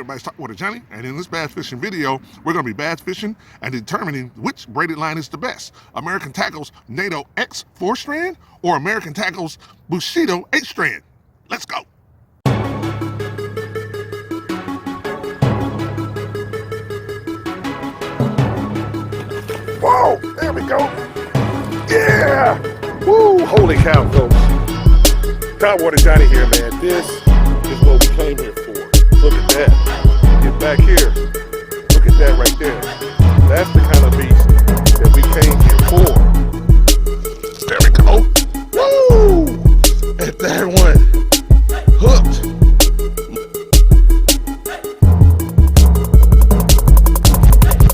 everybody's Talk Water Johnny, and in this bass fishing video, we're going to be bass fishing and determining which braided line is the best. American Tackle's NATO X 4-strand or American Tackle's Bushido 8-strand. Let's go. Whoa, there we go. Yeah! Woo, holy cow, folks. Talk Water Johnny here, man. This is what we came here for. Look at that. Get back here. Look at that right there. That's the kind of beast that we came here for. There we go. Woo! And that one hooked.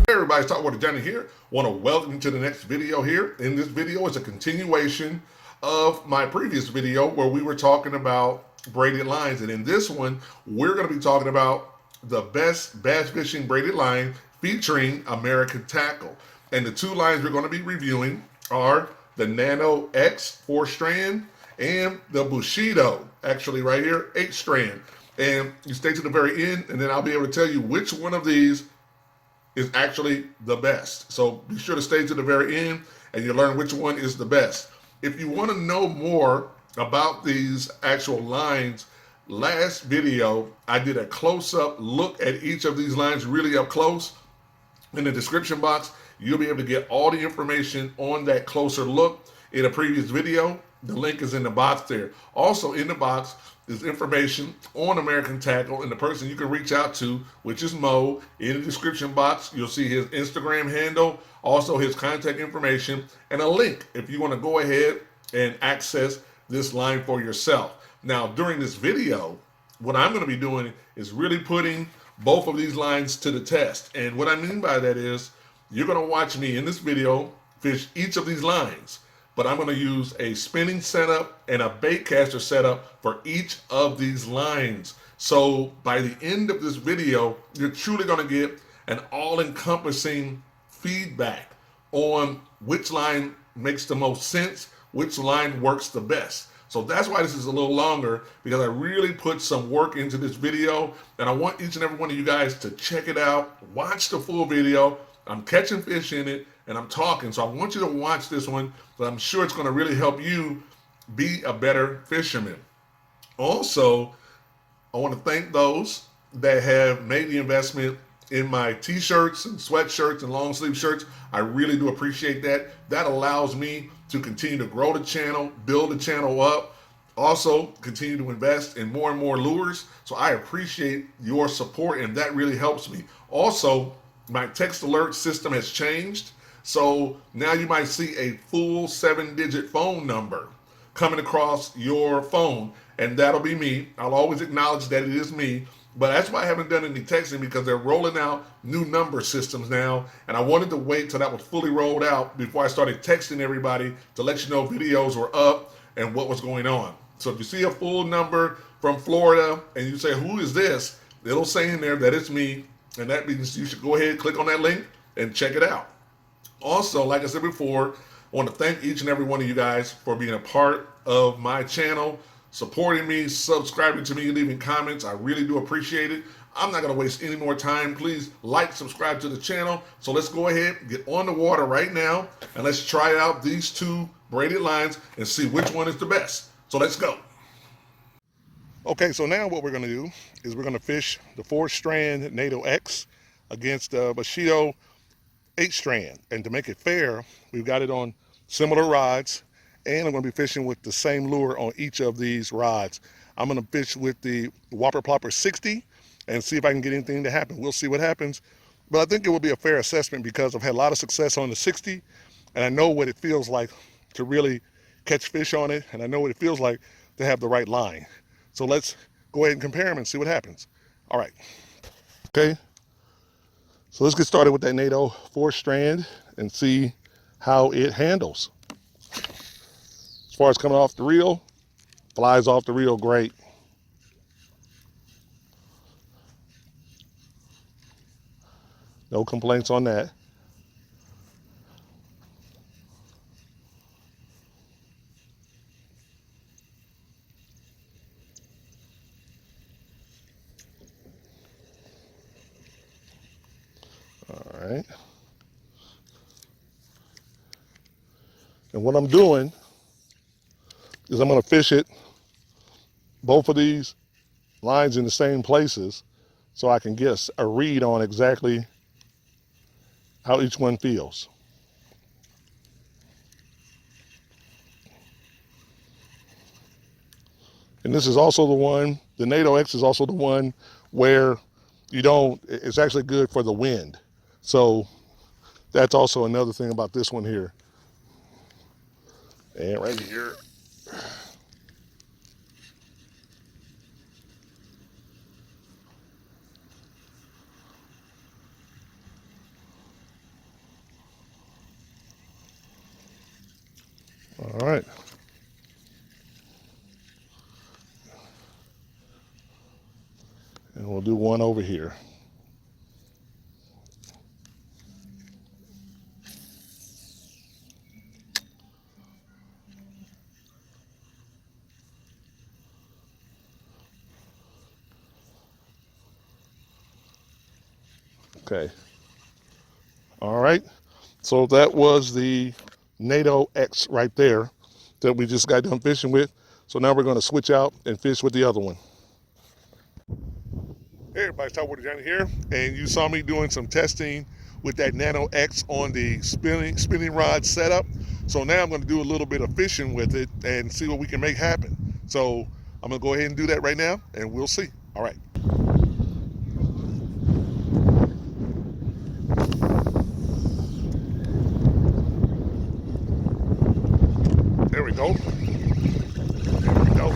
Hey everybody, it's Talk Water Johnny here. Want to welcome you to the next video here. In this video, it's a continuation of my previous video where we were talking about braided lines, and in this one we're going to be talking about the best bass fishing braided line featuring American Tackle. And the two lines we're going to be reviewing are the Nano X 4-strand and the Bushido, actually right here, 8-strand. And you stay to the very end and then I'll be able to tell you which one of these is actually the best. So be sure to stay to the very end and you'll learn which one is the best. If you want to know more about these actual lines, last video I did a close-up look at each of these lines really up close. In the description box you'll be able to get all the information on that closer look in a previous video. The link is in the box there. Also in the box is information on American Tackle and the person you can reach out to, which is Mo. In the description box you'll see his Instagram handle, also his contact information, and a link if you want to go ahead and access this line for yourself. Now during this video, what I'm going to be doing is really putting both of these lines to the test. And what I mean by that is you're going to watch me in this video fish each of these lines, but I'm going to use a spinning setup and a bait caster setup for each of these lines. So by the end of this video, you're truly going to get an all-encompassing feedback on which line makes the most sense, which line works the best. So that's why this is a little longer, because I really put some work into this video and I want each and every one of you guys to check it out, watch the full video. I'm catching fish in it and I'm talking, so I want you to watch this one, but I'm sure it's going to really help you be a better fisherman. Also, I want to thank those that have made the investment in my t-shirts and sweatshirts and long sleeve shirts. I really do appreciate that. That allows me to continue to grow the channel, build the channel up, also continue to invest in more and more lures. So I appreciate your support and that really helps me. Also, my text alert system has changed. So now you might see a full 7-digit phone number coming across your phone, and that'll be me. I'll always acknowledge that it is me, but that's why I haven't done any texting, because they're rolling out new number systems now, and I wanted to wait till that was fully rolled out before I started texting everybody to let you know videos were up and what was going on. So if you see a full number from Florida and you say, who is this? It'll say in there that it's me, and that means you should go ahead, click on that link and check it out. Also, like I said before, I want to thank each and every one of you guys for being a part of my channel, supporting me, subscribing to me, leaving comments. I really do appreciate it. I'm not going to waste any more time. Please like, subscribe to the channel. So let's go ahead, get on the water right now, and let's try out these two braided lines and see which one is the best. So let's go. Okay, so now what we're going to do is we're going to fish the 4-strand NATO X against the Bushido 8-strand. And to make it fair, we've got it on similar rods, and I'm going to be fishing with the same lure on each of these rods. I'm going to fish with the Whopper Plopper 60 and see if I can get anything to happen. We'll see what happens, but I think it will be a fair assessment because I've had a lot of success on the 60, and I know what it feels like to really catch fish on it, and I know what it feels like to have the right line. So let's go ahead and compare them and see what happens. All right. Okay. So let's get started with that NATO 4-strand and see how it handles. As far as coming off the reel, flies off the reel great. No complaints on that. right. And what I'm doing is I'm going to fish it, both of these lines in the same places, so I can get a read on exactly how each one feels. And this is also the one, the NATO X is also the one where it's actually good for the wind. So that's also another thing about this one here. And right here. All right. And we'll do one over here. Okay. All right. So that was the NATO X right there that we just got done fishing with. So now we're going to switch out and fish with the other one. Hey everybody, it's Topwater Johnny here, and you saw me doing some testing with that Nano X on the spinning rod setup. So now I'm going to do a little bit of fishing with it and see what we can make happen. So I'm going to go ahead and do that right now, and we'll see. All right. There we go. There we go.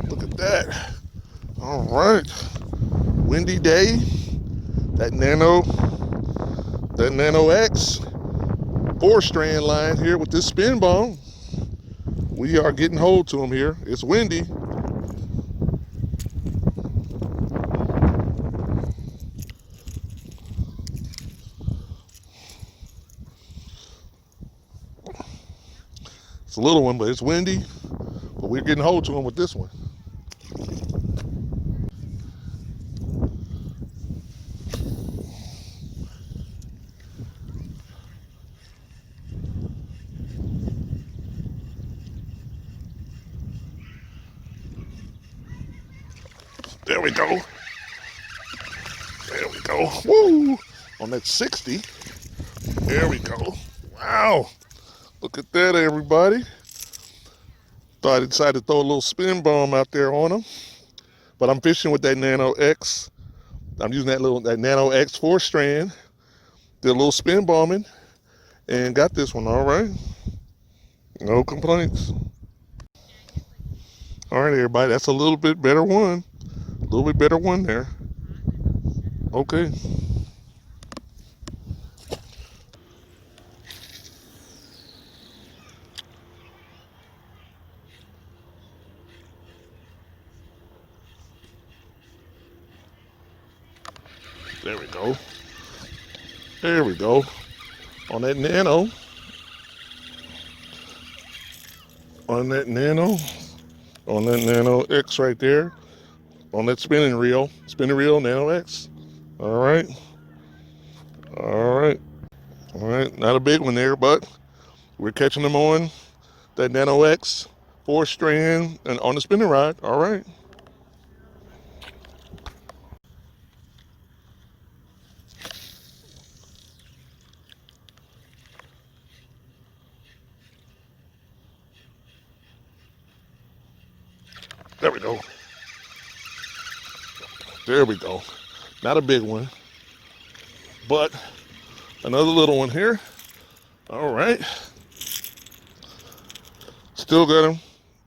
Look at that. All right. Windy day. That Nano X 4-strand line here with this spin bone. We are getting hold to them here. It's windy. It's a little one, but it's windy. But we're getting hold to them with this one. There we go. There we go. Woo! On that 60. There we go. Wow. Look at that, everybody. Thought I decided to throw a little spin bomb out there on them. But I'm fishing with that Nano X. I'm using that Nano X 4-strand. Did a little spin bombing and got this one. All right. No complaints. All right, everybody. That's a little bit better one. A little bit better one there. Okay. There we go. There we go. On that Nano. On that Nano. On that Nano X right there. On that spinning reel Nano X. All right. All right. All right. Not a big one there, but we're catching them on that Nano X 4-strand and on the spinning rod. All right. There we go. There we go. Not a big one, but another little one here. All right. Still got him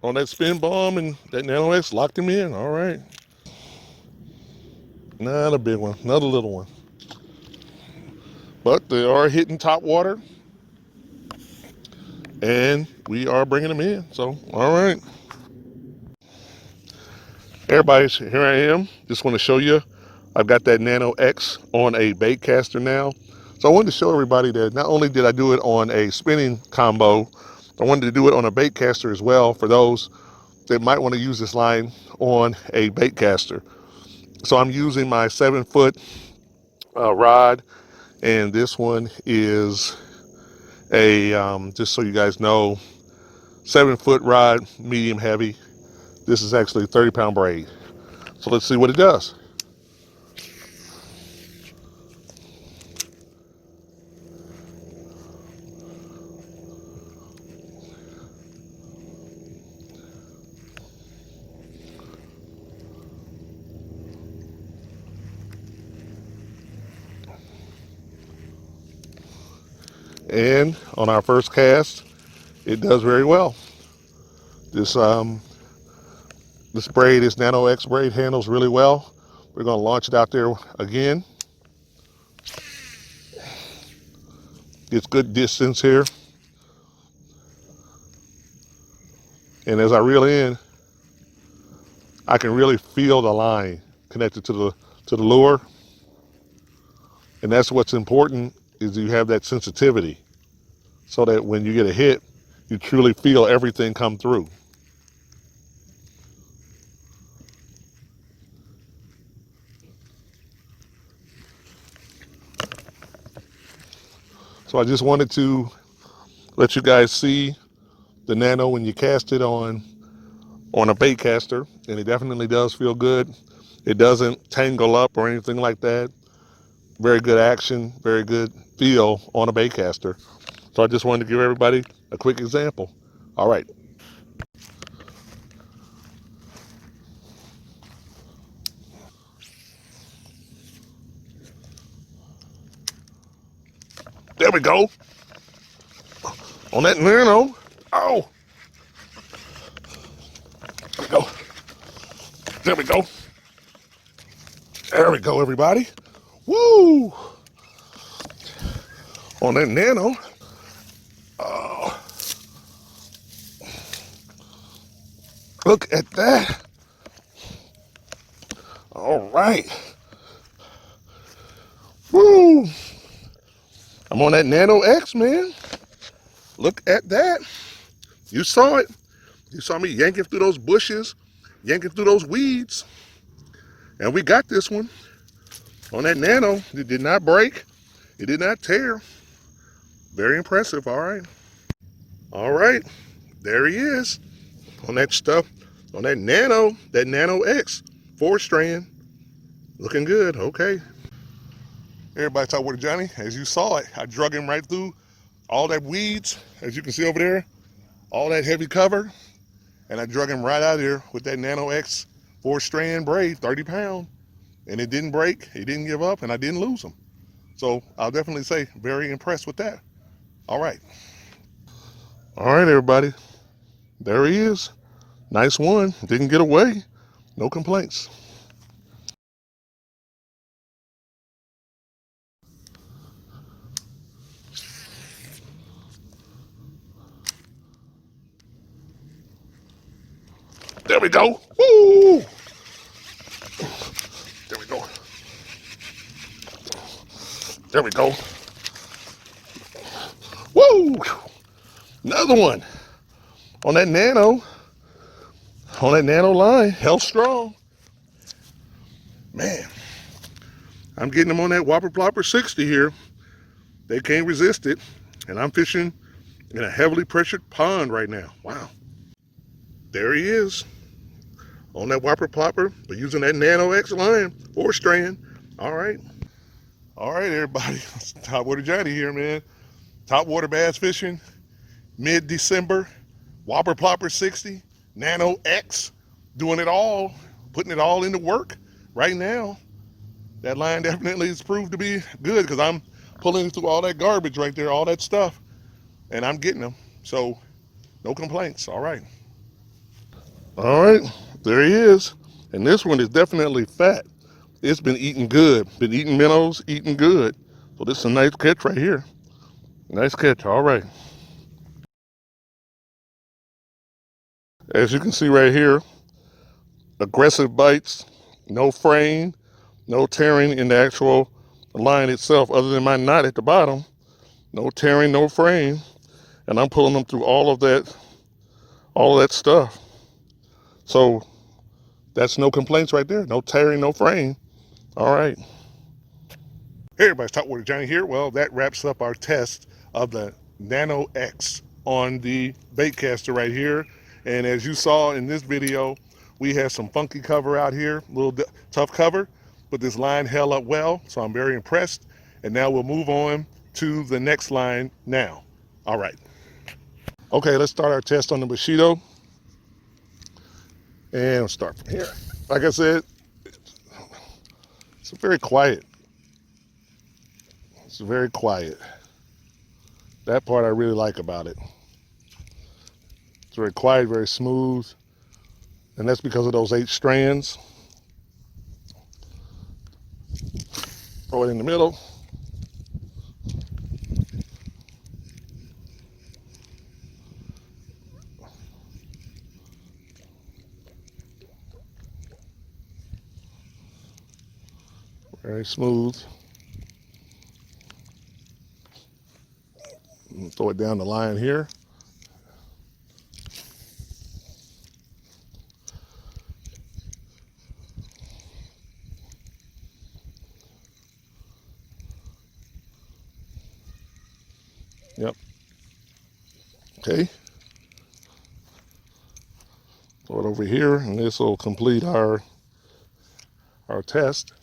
on that spin bomb and that Nano X locked him in. All right. Not a big one. Another little one. But they are hitting top water. And we are bringing them in. So, all right. Everybody, here I am. Just want to show you. I've got that Nano X on a bait caster now. So I wanted to show everybody that not only did I do it on a spinning combo, I wanted to do it on a bait caster as well for those that might want to use this line on a bait caster. So I'm using my 7-foot rod, and this one is a, just so you guys know, 7-foot rod, medium heavy. This is actually a 30-pound braid. So let's see what it does. And on our first cast, it does very well. This this braid, this Nano X braid, handles really well. We're going to launch it out there again. It's good distance here. And as I reel in, I can really feel the line connected to the lure. And that's what's important, is you have that sensitivity, so that when you get a hit, you truly feel everything come through. So I just wanted to let you guys see the Nano when you cast it on a bait caster, and it definitely does feel good. It doesn't tangle up or anything like that. Very good action, very good feel on a bait caster. So I just wanted to give everybody a quick example. All right. There we go. On that Nano. Oh. There we go. There we go. There we go, everybody. Woo! On that Nano. Oh. Look at that. All right. Woo! I'm on that Nano X, man. Look at that. You saw it. You saw me yanking through those bushes, yanking through those weeds. And we got this one on that Nano. It did not break. It did not tear. Very impressive, all right. All right, there he is on that stuff, on that Nano X, 4-strand. Looking good, okay. Everybody talk with Johnny. As you saw it, I drug him right through all that weeds, as you can see over there, all that heavy cover, and I drug him right out of there with that Nano X 4-strand braid, 30 pound, and it didn't break, he didn't give up, and I didn't lose him. So I'll definitely say very impressed with that. All right. All right, everybody. There he is. Nice one. Didn't get away. No complaints. There we go. Woo! There we go. There we go. Woo! Another one on that Nano line. Held strong. Man, I'm getting them on that Whopper Plopper 60 here. They can't resist it. And I'm fishing in a heavily pressured pond right now. Wow. There he is on that Whopper Plopper, but using that Nano X line, 4-strand. All right. All right, everybody. Topwater Johnny here, man. Topwater bass fishing, mid-December, Whopper Plopper 60, Nano X, doing it all, putting it all into work right now. That line definitely is proved to be good, because I'm pulling through all that garbage right there, all that stuff, and I'm getting them. So no complaints. All right. All right, there he is. And this one is definitely fat. It's been eating good, been eating minnows, eating good. So this is a nice catch right here. Nice catch. All right. As you can see right here, aggressive bites, no fraying, no tearing in the actual line itself, other than my knot at the bottom. No tearing, no fraying. And I'm pulling them through all of that stuff. So That's no complaints right there. No tearing, no fraying. All right. Hey everybody, it's Topwater Johnny here. Well, that wraps up our test of the Nano X on the baitcaster right here. And as you saw in this video, we had some funky cover out here, a little tough cover, but this line held up well, so I'm very impressed. And now we'll move on to the next line now. All right. Okay, let's start our test on the Bushido. And we'll start from here. Like I said, it's very quiet. It's very quiet. That part I really like about it. It's very quiet, very smooth. And that's because of those 8 strands. Throw it in the middle. Very smooth. Throw it down the line here. Yep. Okay. Throw it over here, and this will complete our test.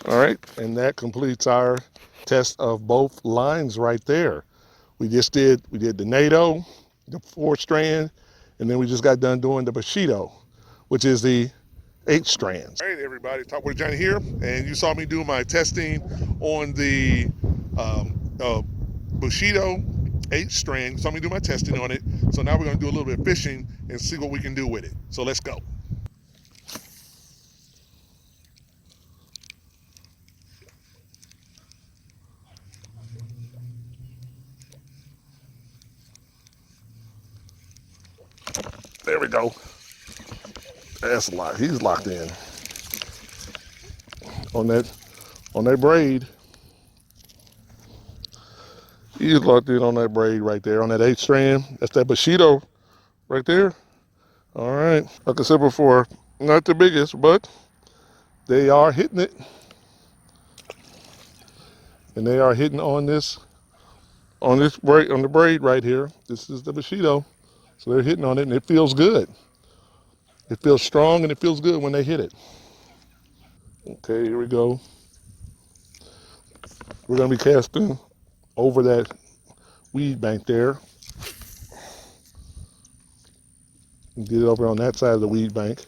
All right, and that completes our test of both lines right there. We did the NATO, the 4 strand, and then we just got done doing the Bushido, which is the 8 strands. All right, everybody, Topwater Johnny here, and you saw me do my testing on the Bushido 8 strand. You saw me do my testing on it. So now we're gonna do a little bit of fishing and see what we can do with it. So let's go. There we go. That's locked. He's locked in on that braid. He's locked in on that braid right there on that 8 strand. That's that Bushido right there. All right. Like I said before, not the biggest, but they are hitting it, and they are hitting on this braid, on the braid right here. This is the Bushido, so they're hitting on it, and it feels good. It feels strong and it feels good when they hit it. Okay, here we go. We're gonna be casting over that weed bank there. Get it over on that side of the weed bank.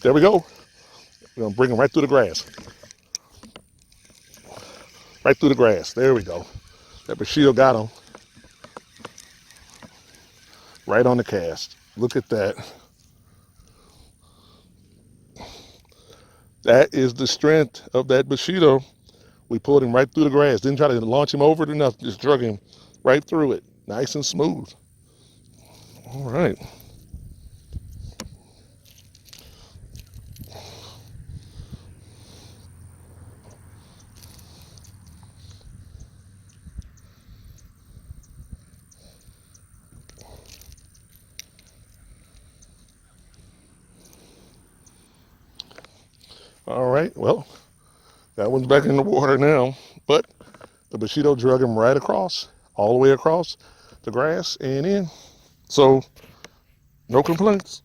There we go. We're gonna bring them right through the grass. Right through the grass. There we go. That Bushido got them. Right on the cast. Look at that. That is the strength of that Bushido. We pulled him right through the grass. Didn't try to launch him over it or nothing. Just drug him right through it. Nice and smooth. All right. All right, well, that one's back in the water now, but the Bushido drug him right across, all the way across the grass and in. So, no complaints.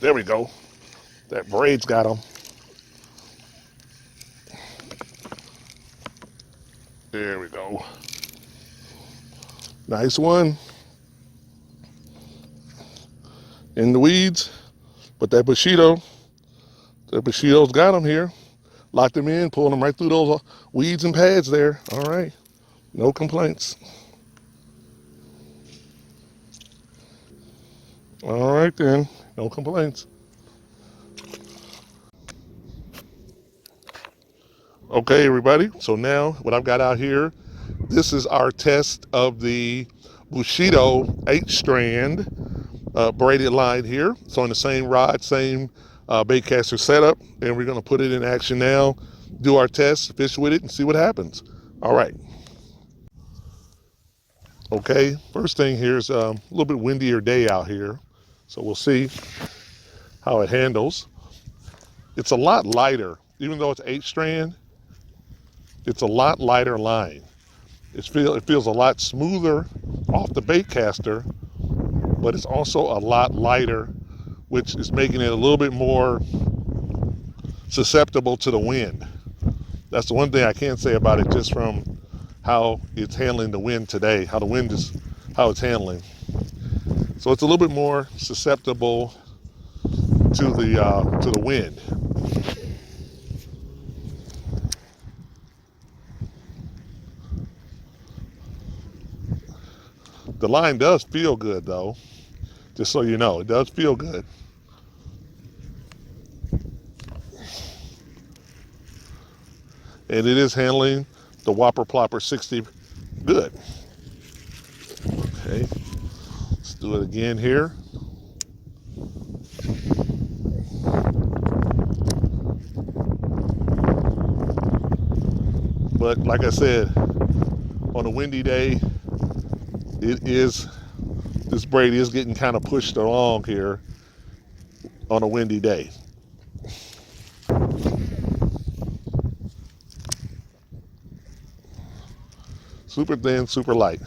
There we go. That braid's got him. There we go. Nice one. In the weeds, but that Bushido's got him here. Locked him in, pulled him right through those weeds and pads there. All right, no complaints. All right then, no complaints. Okay, everybody. So now what I've got out here, this is our test of the Bushido 8-strand braided line here. So on the same rod, same baitcaster setup, and we're going to put it in action now, do our test, fish with it, and see what happens. All right. Okay, first thing here is a little bit windier day out here, so we'll see how it handles. It's a lot lighter, even though it's 8-strand, it's a lot lighter line. It feels a lot smoother off the baitcaster, but it's also a lot lighter, which is making it a little bit more susceptible to the wind. That's the one thing I can say about it, just from how it's handling the wind today, how the wind is, how it's handling. So it's a little bit more susceptible to the wind. The line does feel good though, just so you know, it does feel good. And it is handling the Whopper Plopper 60 good. Okay, let's do it again here. But like I said, on a windy day, this braid is getting kind of pushed along here on a windy day. Super thin, super light.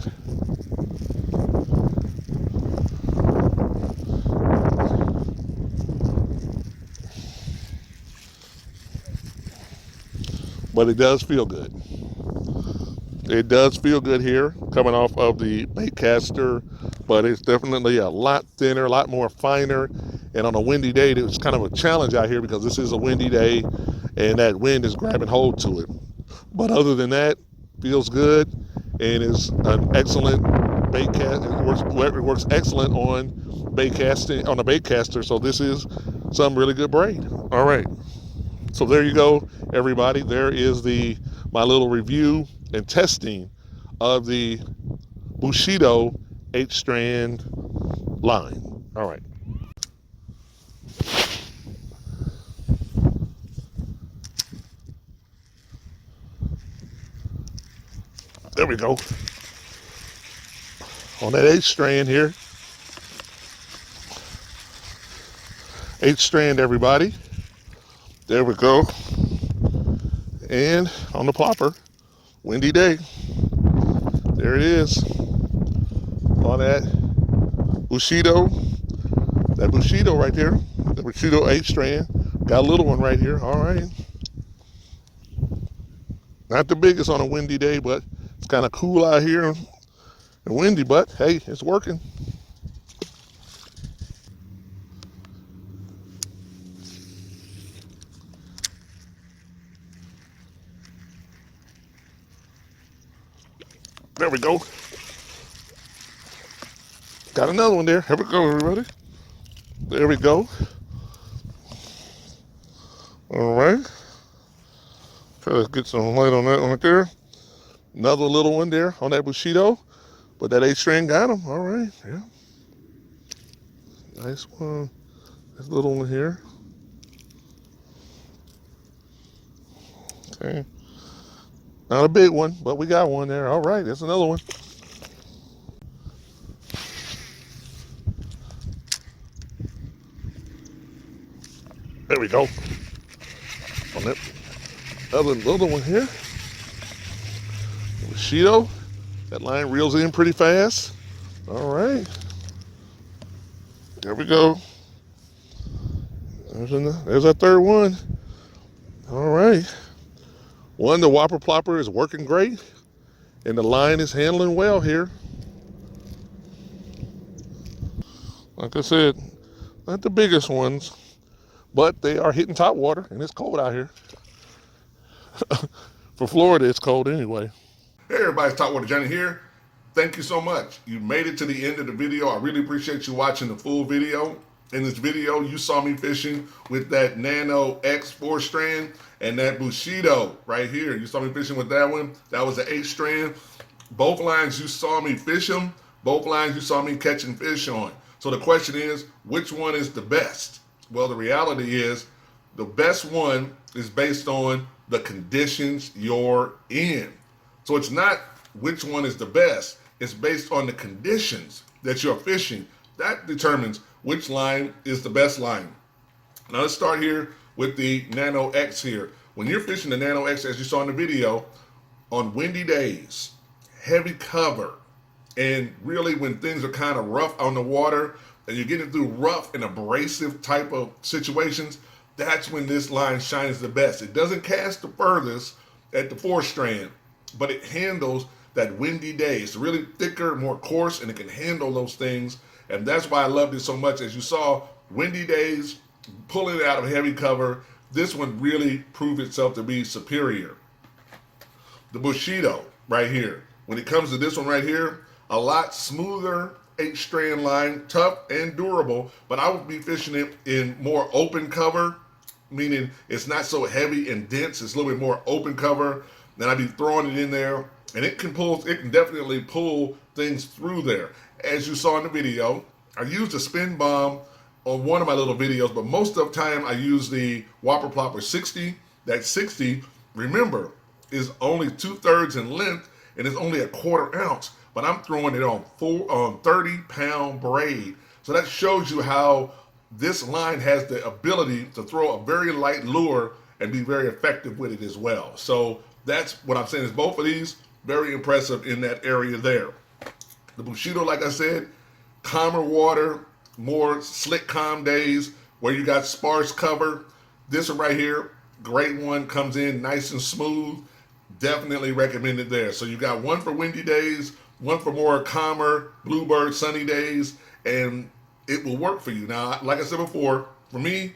But it does feel good. It does feel good here, coming off of the baitcaster, but it's definitely a lot thinner, a lot more finer. And on a windy day, it's kind of a challenge out here because this is a windy day and that wind is grabbing hold to it. But other than that, feels good and is an excellent baitcast. It works excellent on baitcasting, on a baitcaster. So this is some really good braid. All right. So there you go, everybody. There is my little review and testing of the Bushido 8-strand line. All right. There we go. On that 8-strand here. 8-strand, everybody. There we go. And on the plopper, windy day. There it is. On that Bushido. That Bushido right there. The Bushido 8-strand. Got a little one right here. All right. Not the biggest on a windy day, but it's kind of cool out here and windy, but hey, it's working. There we go. Got another one there. Here we go, everybody. There we go. All right. Try to get some light on that one right there. Another little one there on that Bushido. But that 8-strand got him. All right. Yeah. Nice one. This little one here. Okay. Not a big one, but we got one there. All right, there's another one. There we go. On that other little one here. Bushido. That line reels in pretty fast. All right. There we go. There's our third one. All right. The Whopper Plopper is working great, and the line is handling well here. Like I said, not the biggest ones, but they are hitting top water, and it's cold out here. For Florida, it's cold anyway. Hey everybody, it's Topwater Johnny here. thank you so much. You made it to the end of the video. I really appreciate you watching the full video. In this video, you saw me fishing with that Nano X 4-strand and that Bushido right here. You saw me fishing with that one. That was an 8-strand. Both lines you saw me fish them. Both lines you saw me catching fish on. So the question is, which one is the best? Well, the reality is the best one is based on the conditions you're in. So it's not which one is the best. It's based on the conditions that you're fishing. That determines which line is the best line. Now let's start here with the Nano X here. When you're fishing the Nano X, as you saw in the video, on windy days, heavy cover, and really when things are kind of rough on the water and you're getting through rough and abrasive type of situations, that's when this line shines the best. It doesn't cast the furthest at the 4-strand, but it handles that windy day. It's really thicker, more coarse, and it can handle those things. And that's why I loved it so much. As you saw, windy days, pulling it out of heavy cover, this one really proved itself to be superior. The Bushido right here. When it comes to this one right here, a lot smoother 8-strand line, tough and durable, but I would be fishing it in more open cover, meaning it's not so heavy and dense. It's a little bit more open cover. Then I'd be throwing it in there, and it can definitely pull things through there. As you saw in the video, I used a spin bomb on one of my little videos, but most of the time I use the Whopper Plopper 60. That 60, remember, is only 2/3 in length, and it's only a 1/4 ounce, but I'm throwing it on 30-pound braid. So that shows you how this line has the ability to throw a very light lure and be very effective with it as well. So that's what I'm saying, is both of these very impressive in that area there. The Bushido, like I said, calmer water, more slick, calm days where you got sparse cover. This one right here, great one, comes in nice and smooth. Definitely recommended there. So you got one for windy days, one for more calmer, bluebird, sunny days, and it will work for you. Now, like I said before, for me,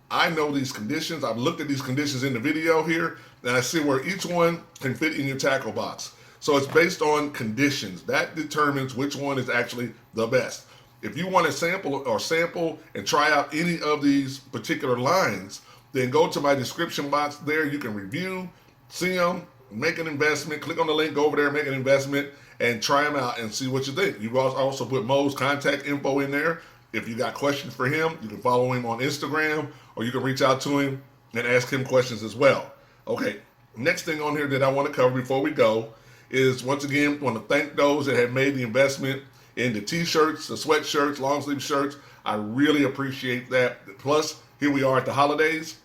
I know these conditions. I've looked at these conditions in the video here, and I see where each one can fit in your tackle box. So it's based on conditions. That determines which one is actually the best. If you want to sample and try out any of these particular lines, then go to my description box there. You can review, see them, make an investment, click on the link, go over there, make an investment, and try them out and see what you think. You also put Mo's contact info in there. If you got questions for him, you can follow him on Instagram, or you can reach out to him and ask him questions as well. Okay, next thing on here that I want to cover before we go is, once again, I want to thank those that have made the investment in the t-shirts, the sweatshirts, long sleeve shirts. I really appreciate that. Plus, here we are at the holidays.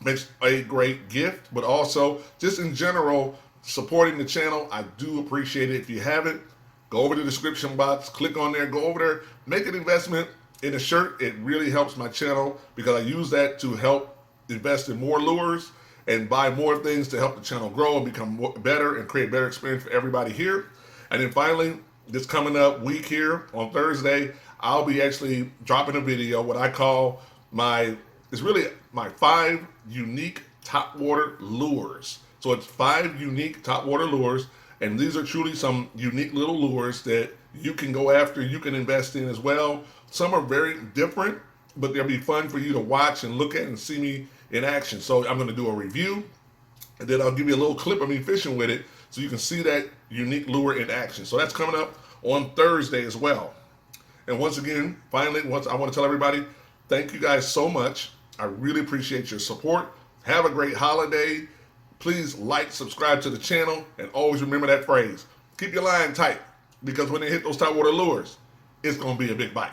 Makes a great gift, but also just in general, supporting the channel. I do appreciate it. If you haven't, go over to the description box, click on there, go over there, make an investment in a shirt. It really helps my channel because I use that to help invest in more lures and buy more things to help the channel grow and become better and create better experience for everybody here. And then finally, this coming up week here on Thursday, I'll be actually dropping a video, what I call it's really my 5 unique topwater lures. So it's 5 unique topwater lures, and these are truly some unique little lures that you can go after, you can invest in as well. Some are very different, but they'll be fun for you to watch and look at and see me in action. So I'm going to do a review, and then I'll give you a little clip of me fishing with it so you can see that unique lure in action. So that's coming up on Thursday as well. And once again, finally, I want to tell everybody, thank you guys so much. I really appreciate your support. Have a great holiday. Please like, subscribe to the channel, and always remember that phrase. Keep your line tight, because when they hit those topwater lures, it's going to be a big bite.